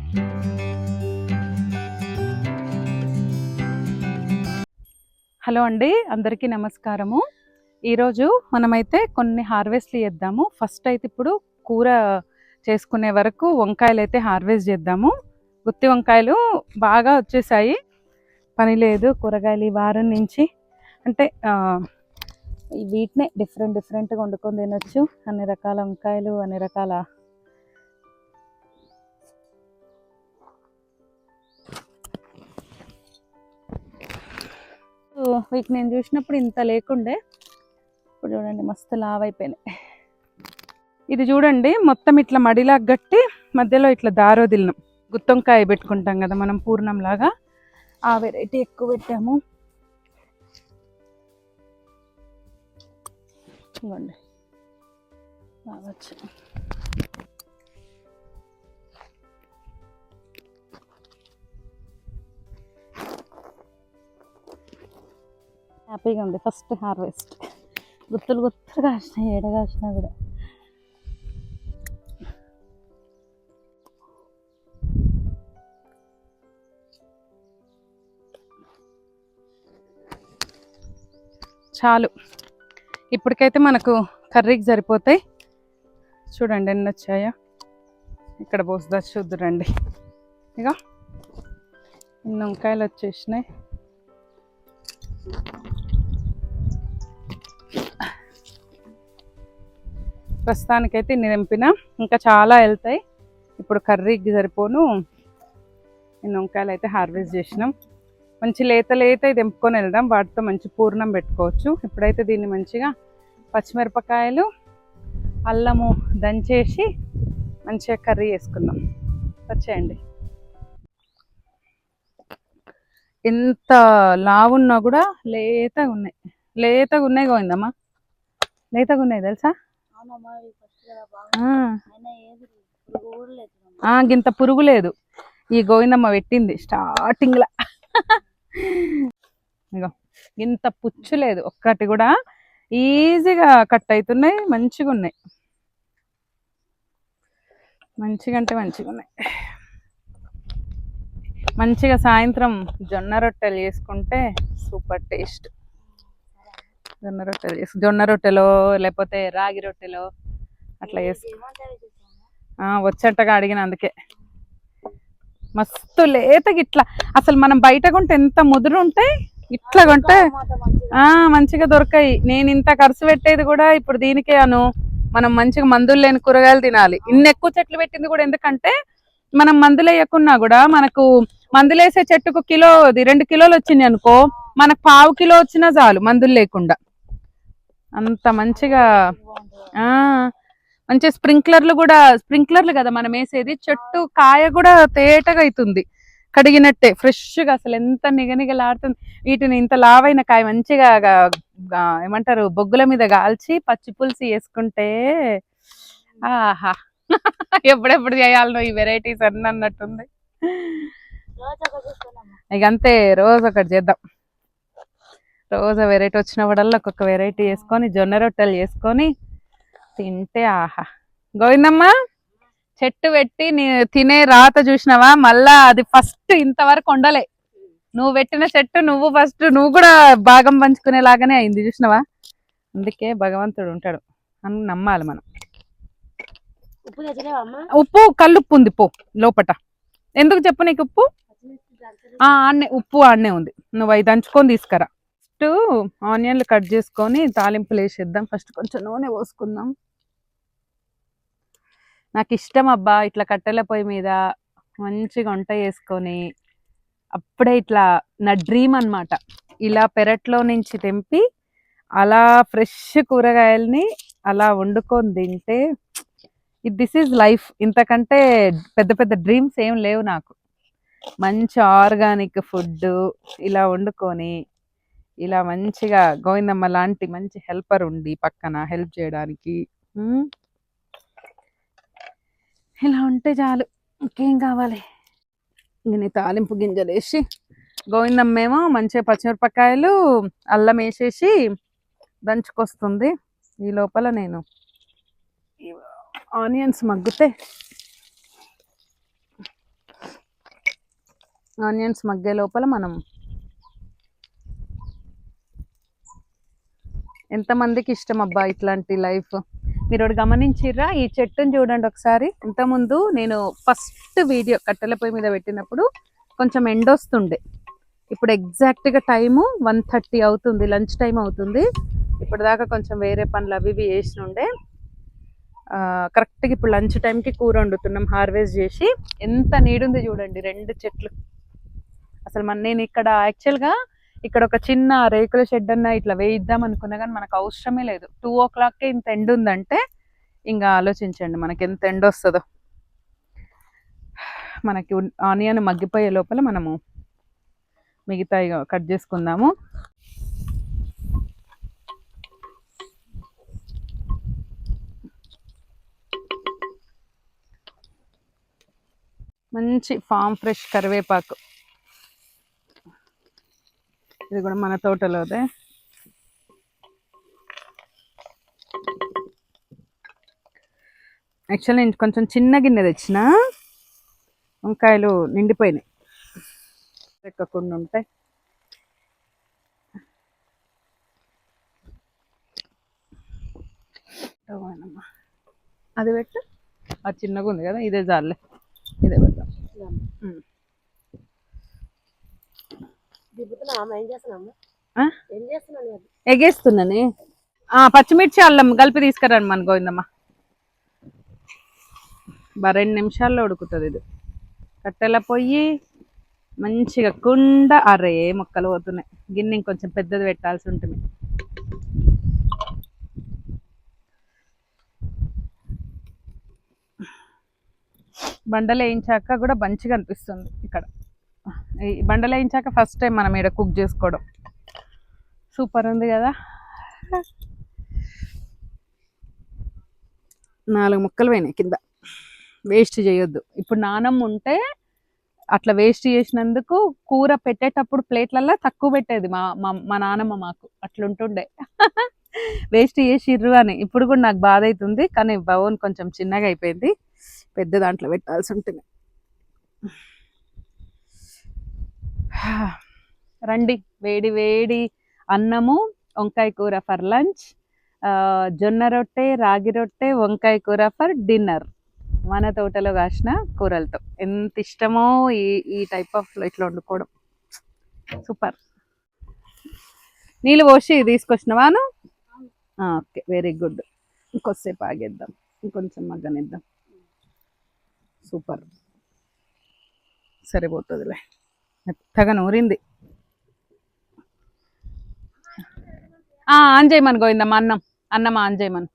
Hello అండి, అందరికీ నమస్కారము. ఈరోజు మనమైతే కొన్ని హార్వెస్ట్లు చేద్దాము. ఫస్ట్ అయితే ఇప్పుడు కూర చేసుకునే వరకు వంకాయలు అయితే హార్వెస్ట్ చేద్దాము. గుత్తి వంకాయలు బాగా వచ్చేసాయి, పని లేదు. కూరగాయలు ఈ వారం నుంచి అంటే వీటినే డిఫరెంట్గా వండుకొని తినొచ్చు. అన్ని రకాల వంకాయలు, అన్ని రకాల వీటిని నేను చూసినప్పుడు ఇంత లేకుండే, ఇప్పుడు చూడండి మస్తు లావ్ అయిపోయినాయి. ఇది చూడండి మొత్తం ఇట్లా మడిలాగా గట్టి మధ్యలో ఇట్లా దారోదిలినాం. గుత్తొంకాయ పెట్టుకుంటాం కదా మనం పూర్ణం లాగా, ఆ వెరైటీ ఎక్కువ పెట్టాము. ఇవ్వండి రావచ్చు. హ్యాపీగా ఉంది. ఫస్ట్ హార్వెస్ట్ గుత్తులు కాసినాయి, కాసినా కూడా. చాలు, ఇప్పటికైతే మనకు కర్రీకి సరిపోతాయి. చూడండి ఎన్ని వచ్చాయో. ఇక్కడ పోసుదా చూద్దురండి. ఇక ఇన్ని వంకాయలు వచ్చేసినాయి. ప్రస్తుతానికైతే ఇన్ని తెంపిన, ఇంకా చాలా వెళ్తాయి. ఇప్పుడు కర్రీకి సరిపోను ఇన్ని వంకాయలు అయితే హార్వెస్ట్ చేసినాం. మంచి లేత తెంపుకొని వెళ్దాం, వాటితో మంచి పూర్ణం పెట్టుకోవచ్చు. ఇప్పుడైతే దీన్ని మంచిగా పచ్చిమిరపకాయలు, అల్లము దంచేసి మంచిగా కర్రీ చేసుకుందాం. వచ్చేయండి. ఎంత లావున్నా కూడా లేతగా ఉన్నాయి గోవిందమ్మా, లేతగా ఉన్నాయి తెలుసా. గింత పురుగు లేదు. ఈ గోవిందమ్మ పెట్టింది స్టార్టింగ్ లా. ఇగో ఇంత పుచ్చు లేదు ఒక్కటి కూడా, ఈజీగా కట్ అవుతున్నాయి. మంచిగా ఉన్నాయి, మంచిగా అంటే మంచిగా ఉన్నాయి. మంచిగా సాయంత్రం జొన్న రొట్టెలు చేసుకుంటే సూపర్ టేస్ట్. జొన్న రొట్టెలో లేకపోతే రాగి రొట్టెలో అట్లా వచ్చేటగా అడిగిన, అందుకే మస్తు లేతగా ఇట్లా. అసలు మనం బయట కొంటే ఎంత ముదురు ఉంటాయి, ఇట్లా కొంటే మంచిగా దొరకాయి. నేను ఇంత ఖర్చు పెట్టేది కూడా ఇప్పుడు దీనికే అను. మనం మంచిగా మందులు లేని కూరగాయలు తినాలి. ఇన్ని ఎక్కువ చెట్లు పెట్టింది కూడా ఎందుకంటే, మనం మందులు వేయకున్నా కూడా మనకు మందులు వేసే చెట్టుకు 2 కిలోలు వచ్చింది అనుకో, మనకు 1/2 కిలో వచ్చినా చాలు మందులు లేకుండా. అంత మంచిగా మంచి స్ప్రింక్లర్లు కదా మనం వేసేది. చెట్టు కాయ కూడా తేటగా అవుతుంది, కడిగినట్టే ఫ్రెష్గా. అసలు ఎంత నిగనిగలాడుతుంది. వీటిని ఇంత లావైన కాయ మంచిగా ఏమంటారు బొగ్గుల మీద కాల్చి పచ్చి పులుసు వేసుకుంటే ఆహా. ఎప్పుడెప్పుడు చేయాలనో ఈ వెరైటీస్ అన్ని అన్నట్టుంది. ఇక అంతే, రోజు ఒకటి చేద్దాం. రోజు వెరైటీ వచ్చినప్పుడల్లా ఒక్కొక్క వెరైటీ వేసుకొని జొన్న రొట్టెలు చేసుకొని తింటే ఆహా. గోవిందమ్మ చెట్టు పెట్టి నీ తినే రాత చూసినావా, మళ్ళా అది ఫస్ట్ ఇంతవరకు ఉండలే. నువ్వు పెట్టిన చెట్టు నువ్వు కూడా భాగం పంచుకునేలాగానే అయింది చూసినావా. అందుకే భగవంతుడు ఉంటాడు అని నమ్మాలి మనం. ఉప్పు కల్లుప్పు ఉంది పో లోపట. ఎందుకు చెప్పు నీకు ఉప్పు? ఉప్పు ఆడనే ఉంది, నువ్వు అవి దంచుకొని తీసుకురా. ఫస్ట్ ఆనియన్లు కట్ చేసుకొని తాలింపులు వేసేద్దాం. ఫస్ట్ కొంచెం నూనె పోసుకుందాం. నాకు ఇష్టం అబ్బా ఇట్లా కట్టెల పొయ్యి మీద మంచిగా వంట చేసుకొని, అప్పుడే ఇట్లా నా డ్రీమ్ అన్నమాట. ఇలా పెరట్లో నుంచి తెంపి అలా ఫ్రెష్ కూరగాయల్ని అలా వండుకొని తింటే దిస్ ఈజ్ లైఫ్. ఇంతకంటే పెద్ద పెద్ద డ్రీమ్స్ ఏం లేవు నాకు. మంచి ఆర్గానిక్ ఫుడ్ ఇలా వండుకొని, ఇలా మంచిగా గోవిందమ్మ లాంటి మంచి హెల్పర్ ఉండి పక్కన హెల్ప్ చేయడానికి, ఇలా ఉంటే చాలు, ఇంకేం కావాలి. ఇంక తాలింపు గింజలు వేసి గోవిందమ్మ ఏమో మంచిగా పచ్చిమిరపకాయలు అల్లం వేసేసి దంచుకొస్తుంది. ఈ లోపల నేను ఆనియన్స్ మగ్గితే ఆనియన్స్ మగ్గే లోపల మనం ఎంతమందికి ఇష్టం అబ్బా ఇట్లాంటి లైఫ్. మీరు ఒకటి గమనించిర్రా, ఈ చెట్టుని చూడండి ఒకసారి. ఇంతకుముందు నేను ఫస్ట్ వీడియో కట్టెల పొయ్యి మీద పెట్టినప్పుడు కొంచెం ఎండొస్తుండే. ఇప్పుడు ఎగ్జాక్ట్గా టైము 1:30 అవుతుంది, లంచ్ టైం అవుతుంది. ఇప్పుడు దాకా కొంచెం వేరే పనులు అవి ఇవి చేసినుండే. కరెక్ట్గా ఇప్పుడు లంచ్ టైంకి కూర వండుతున్నాం హార్వెస్ట్ చేసి. ఎంత నీడుంది చూడండి 2 చెట్లు. అసలు నేను ఇక్కడ యాక్చువల్గా ఇక్కడ ఒక చిన్న రేకుల షెడ్ అన్న ఇట్లా వేయిద్దాం అనుకున్నా, కానీ మనకు అవసరమే లేదు. 2 o'clockకే ఇంత ఎండ ఉందంటే ఇంకా ఆలోచించండి మనకి ఎంత ఎండ వస్తుందో. మనకి ఆనియన్ మగ్గిపోయే లోపల మనము మిగతా కట్ చేసుకుందాము. మంచి ఫామ్ ఫ్రెష్ కరివేపాకు, ఇది కూడా మన తోటలోదే. యాక్చువల్లీ నేను కొంచెం చిన్న గిన్నె తెచ్చిన, వంకాయలు నిండిపోయినాయి, ఎక్కకుండా ఉంటాయి. అది పెట్టు, అది చిన్నగా ఉంది కదా, ఇదే జాలే, ఇదే పెడతాం. ఎగేస్తున్నానే. పచ్చిమిర్చి అల్లం కలిపి తీసుకురండి మన గోవిందమ్మ. 2 నిమిషాల్లో ఉడుకుతుంది ఇది. కట్టెల పొయ్యి మంచిగా కుండ. అరే మొక్కలు పోతున్నాయి, గిన్నె ఇంకొంచెం పెద్దది పెట్టాల్సి ఉంటుంది. బండలు వేయించాక కూడా మంచిగా అనిపిస్తుంది ఇక్కడ. ఈ బండలు వేయించాక ఫస్ట్ టైం మనం ఇక్కడ కుక్ చేసుకోవడం. సూపర్ ఉంది కదా. 4 ముక్కలు పోయినాయి కింద. వేస్ట్ చేయొద్దు. ఇప్పుడు నానమ్మ ఉంటే అట్లా వేస్ట్ చేసినందుకు కూర పెట్టేటప్పుడు ప్లేట్లల్లో తక్కువ పెట్టేది మా నానమ్మ. మాకు అట్లుంటుండే వేస్ట్ చేసిర్రు అని. ఇప్పుడు కూడా నాకు బాధ అవుతుంది, కానీ బౌన్ కొంచెం చిన్నగా అయిపోయింది, పెద్ద దాంట్లో పెట్టాల్సి ఉంటుంది. రండి, వేడి వేడి అన్నము వంకాయ కూర ఫర్ లంచ్, జొన్న రొట్టె రాగి రొట్టె వంకాయ కూర ఫర్ డిన్నర్. మన తోటలో కాసిన కూరలతో. ఎంత ఇష్టమో ఈ టైప్ ఆఫ్ ఇట్లా వండుకోవడం. సూపర్. నీళ్ళు పోసి తీసుకొచ్చినవాను. Okay, very good. ఇంకొద్దిసేపు ఆగేద్దాం, ఇంకొంచెం మగ్గనిద్దాం. సూపర్, సరిపోతుందిలే. మెత్తగా నూరింది. ఆన్ చేయమని గోవిందమ్మ, అన్నం ఆన్ చేయమని.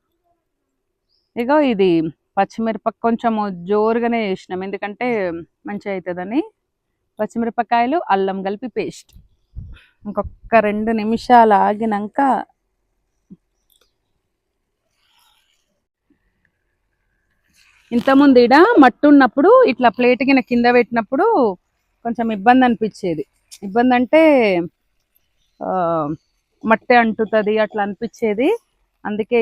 ఇగో ఇది పచ్చిమిరపకాయ కొంచెం జోరుగానే చేసినాం, ఎందుకంటే మంచిగా అవుతుందని. పచ్చిమిరపకాయలు అల్లం కలిపి పేస్ట్. ఇంకొక 2 నిమిషాలు ఆగినాక ఇంతకుముందు ఇడ మట్టు ఉన్నప్పుడు ఇట్లా ప్లేట్ కింద పెట్టినప్పుడు కొంచెం ఇబ్బంది అనిపించేది. ఇబ్బంది అంటే మట్టి అంటుతుంది అట్లా అనిపించేది. అందుకే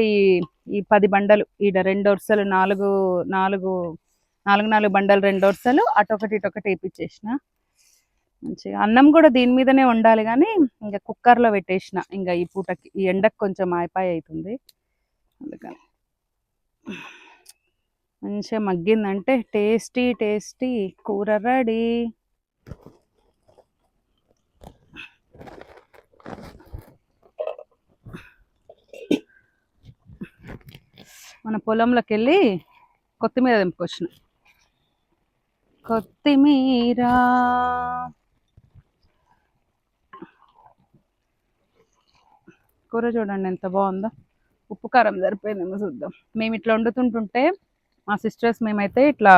ఈ 10 బండలు ఈడ 2 వరుసలు 4 బండలు 2 వరుసలు అటొకటి ఇటొకటి వేయించేసిన. మంచిగా అన్నం కూడా దీని మీదనే వండాలి, కానీ ఇంకా కుక్కర్లో పెట్టేసిన. ఇంకా ఈ పూటకి ఈ ఎండకు కొంచెం ఆయిపాయి అవుతుంది, అందుకని. మంచిగా మగ్గిందంటే టేస్టీ టేస్టీ కూర రెడీ. మన పొలంలోకి వెళ్ళి కొత్తిమీర తెంపుకొచ్చిన. కొత్తిమీర కూర చూడండి ఎంత బాగుందో. ఉప్పు కారం సరిపోయిందేమో చూద్దాం. మేము ఇట్లా వండుతుంటుంటే మా సిస్టర్స్ మేమైతే ఇట్లా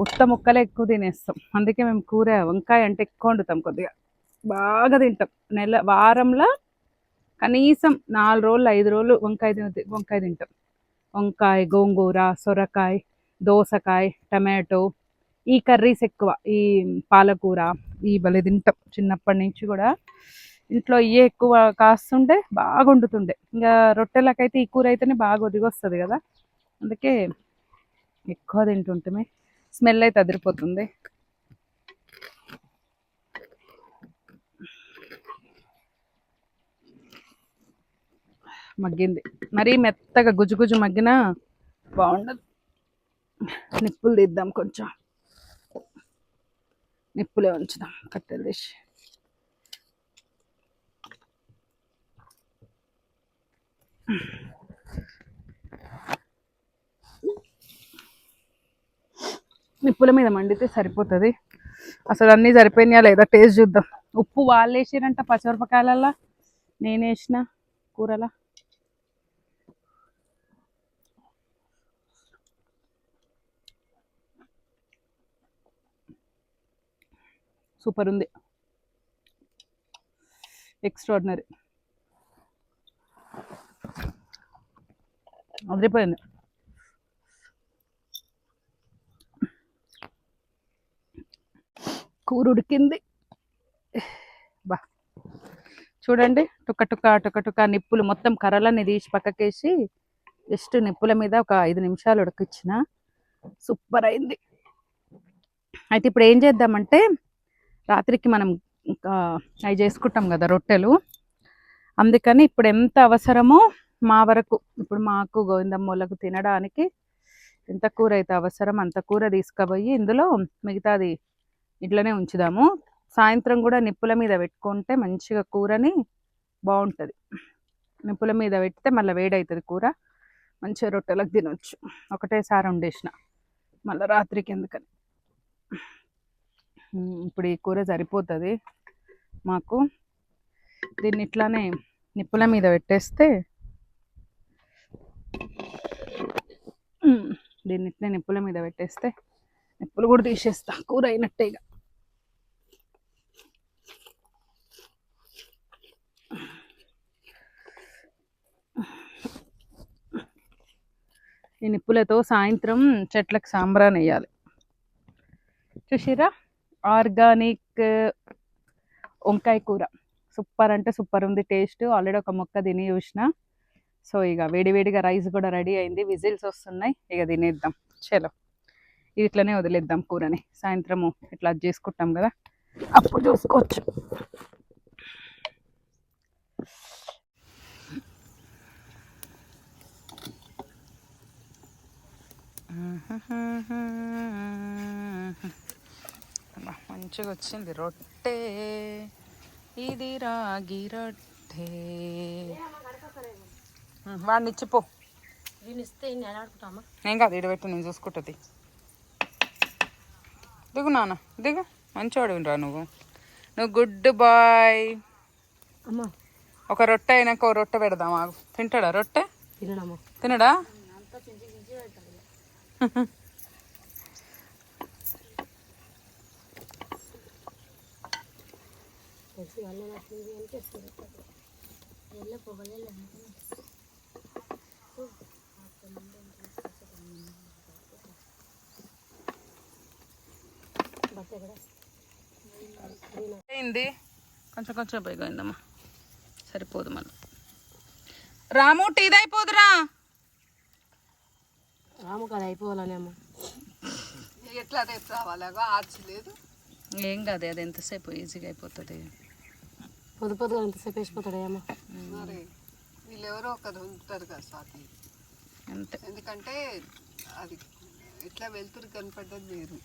ఉత్త ముక్కలే ఎక్కువ తినేస్తాం. అందుకే మేము కూర వంకాయ అంటే ఎక్కువ వండుతాం, కొద్దిగా బాగా తింటాం. వారంలో కనీసం 4 రోజులు 5 రోజులు వంకాయ తింటాం. వంకాయ, గోంగూర, సొరకాయ, దోసకాయ, టమాటో, ఈ కర్రీస్ ఎక్కువ. ఈ పాలకూర ఈ భలే తింటాం చిన్నప్పటి నుంచి కూడా. ఇంట్లో ఇవే ఎక్కువ కాస్తుంటే బాగా వండుతుండే. ఇంకా రొట్టెలకైతే ఈ కూర అయితేనే బాగా ఒదిగొస్తుంది కదా, అందుకే ఎక్కువ తింటుంటే. స్మెల్ అయితే అదిరిపోతుంది. మగ్గింది. మరీ మెత్తగా గుజ్జు మగ్గినా బాగుండదు. నిప్పులు తీద్దాం, కొంచెం నిప్పులే ఉంచుదాం కట్టెలు తీసి. నిప్పుల మీద మండితే సరిపోతుంది. అసలు అన్నీ సరిపోయినాయా లేదా టేస్ట్ చూద్దాం. ఉప్పు వాళ్ళు వేసిరంట పచ్చిమిరపకాయలల్లా, నేను వేసిన కూరలా. సూపర్ ఉంది, ఎక్స్ట్రాడినరీ, అదిరిపోయింది. కూర ఉడికింది బా. చూడండి, టుక్క నిప్పులు మొత్తం కర్రలన్నీ తీసి పక్కకేసి జస్ట్ నిప్పుల మీద ఒక 5 నిమిషాలు ఉడికిచ్చిన. సూపర్ అయింది. అయితే ఇప్పుడు ఏం చేద్దామంటే, రాత్రికి మనం ఇంకా అవి చేసుకుంటాం కదా రొట్టెలు, అందుకని ఇప్పుడు ఎంత అవసరమో మా వరకు, ఇప్పుడు మాకు గోవిందమ్మోళ్ళకు తినడానికి ఎంత కూర అయితే అవసరం అంత కూర తీసుకుపోయి ఇందులో మిగతాది ఇట్లనే ఉంచుదాము. సాయంత్రం కూడా నిప్పుల మీద పెట్టుకుంటే మంచిగా కూరని బాగుంటుంది. నిప్పుల మీద పెడితే మళ్ళీ వేడవుతుంది కూర, మంచిగా రొట్టెలకు తినొచ్చు. ఒకటేసారి వండేసిన మళ్ళీ రాత్రికి ఎందుకని. ఇప్పుడు ఈ కూర సరిపోతుంది మాకు. దీన్ని ఇట్లానే నిప్పుల మీద పెట్టేస్తే, దీన్ని ఇట్లే నిప్పుల మీద పెట్టేస్తే నిప్పులు కూడా తీసేస్తా, కూర అయినట్టే ఇక. ఈ నిప్పులతో సాయంత్రం చెట్లకు సాంబ్రాన్ వేయాలి. చూసిరా, ఆర్గానిక్ వంకాయ కూర సూపర్ అంటే సూపర్ ఉంది టేస్ట్. ఆల్రెడీ ఒక మొక్క తిని చూసిన. సో ఇక వేడివేడిగా రైస్ కూడా రెడీ అయింది, విజిల్స్ వస్తున్నాయి, ఇక తినేద్దాం. చలో, ఇది ఇట్లనే వదిలేద్దాం కూరని. సాయంత్రము ఇట్లా చేసుకుంటాం కదా, అప్పుడు చూసుకోవచ్చు. మంచిగా వచ్చింది రొట్టె, ఇది రాగి రొట్టె. వాడిని ఇచ్చిపో, నేను కాదు ఇడబెట్టి, నేను చూసుకుంటుంది. దిగు నాన్న దిగు, మంచివాడు రా నువ్వు గుడ్ బాయ్. ఒక రొట్టె అయినాక ఒక రొట్టె పెడదాం, ఆగు. తింటాడా రొట్టె? తినడా? అయింది, కొంచెం పైగా అయిందమ్మా, సరిపోదు మళ్ళీ. రాము టీది అయిపోదురా. రాము కదా అయిపోవాలనేమో, ఎట్లా రేపు రావాలాగా ఆర్చలేదు. ఏం కాదు, అది ఎంతసేపు ఈజీగా అయిపోతుంది. పొద్దుగా ఎంతసేపు వేసిపోతాడేమో. మరి వీళ్ళెవరో ఒకరు ఉంటారు కదా స్వాతి, అంతే. ఎందుకంటే అది ఎట్లా వెళ్తురు కనపడ్డది వేరు.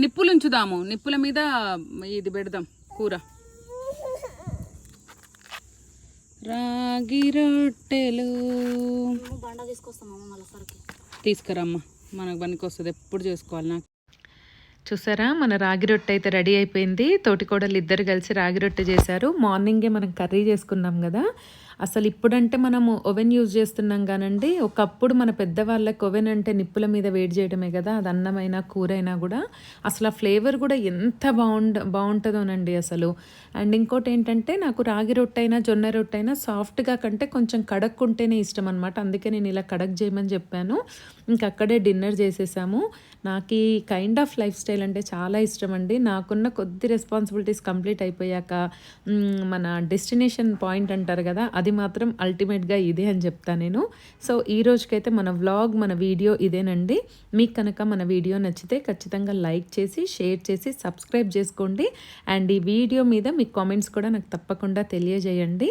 నిప్పులు ఉంచుదాము, నిప్పుల మీద ఇది పెడదాం కూర. రాగి రొట్టెలు తీసుకురమ్మా, మనకు పనికి వస్తుంది, ఎప్పుడు చేసుకోవాలి. నాకు చూసారా, మన రాగి రొట్టె అయితే రెడీ అయిపోయింది. తోటికోడలు ఇద్దరు కలిసి రాగి రొట్టె చేశారు. మార్నింగే మనం కర్రీ చేసుకున్నాం కదా. అసలు ఇప్పుడంటే మనము ఓవెన్ యూజ్ చేస్తున్నాం కానండి, ఒకప్పుడు మన పెద్దవాళ్ళకి ఓవెన్ అంటే నిప్పుల మీద వేడి చేయడమే కదా, అది అన్నమైనా కూరైనా కూడా. అసలు ఆ ఫ్లేవర్ కూడా ఎంత బాగుంటుందోనండి అసలు. అండ్ ఇంకోటి ఏంటంటే, నాకు రాగి రొట్టె అయినా జొన్న రొట్టె అయినా సాఫ్ట్గా కంటే కొంచెం కడక్కుంటేనే ఇష్టం అనమాట. అందుకే నేను ఇలా కడక్ చేయమని చెప్పాను. ఇంక అక్కడే డిన్నర్ చేసేసాము. నాకు ఈ కైండ్ ఆఫ్ లైఫ్ స్టైల్ అంటే చాలా ఇష్టం అండి. నాకున్న కొద్ది రెస్పాన్సిబిలిటీస్ కంప్లీట్ అయిపోయాక మన డెస్టినేషన్ పాయింట్ అంటారు కదా, అది అది మాత్రం అల్టిమేట్గా ఇదే అని చెప్తాను నేను. సో ఈ రోజుకైతే మన వ్లాగ్, మన వీడియో ఇదేనండి. మీకు కనుక మన వీడియో నచ్చితే ఖచ్చితంగా లైక్ చేసి, షేర్ చేసి, సబ్స్క్రైబ్ చేసుకోండి. అండ్ ఈ వీడియో మీద మీ కామెంట్స్ కూడా నాకు తప్పకుండా తెలియజేయండి.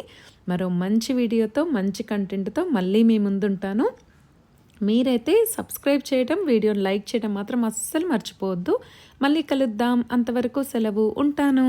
మరో మంచి వీడియోతో, మంచి కంటెంట్తో మళ్ళీ మీ ముందుంటాను. మీరైతే సబ్స్క్రైబ్ చేయడం, వీడియోని లైక్ చేయడం మాత్రం అస్సలు మర్చిపోవద్దు. మళ్ళీ కలుద్దాం. అంతవరకు సెలవు. ఉంటాను.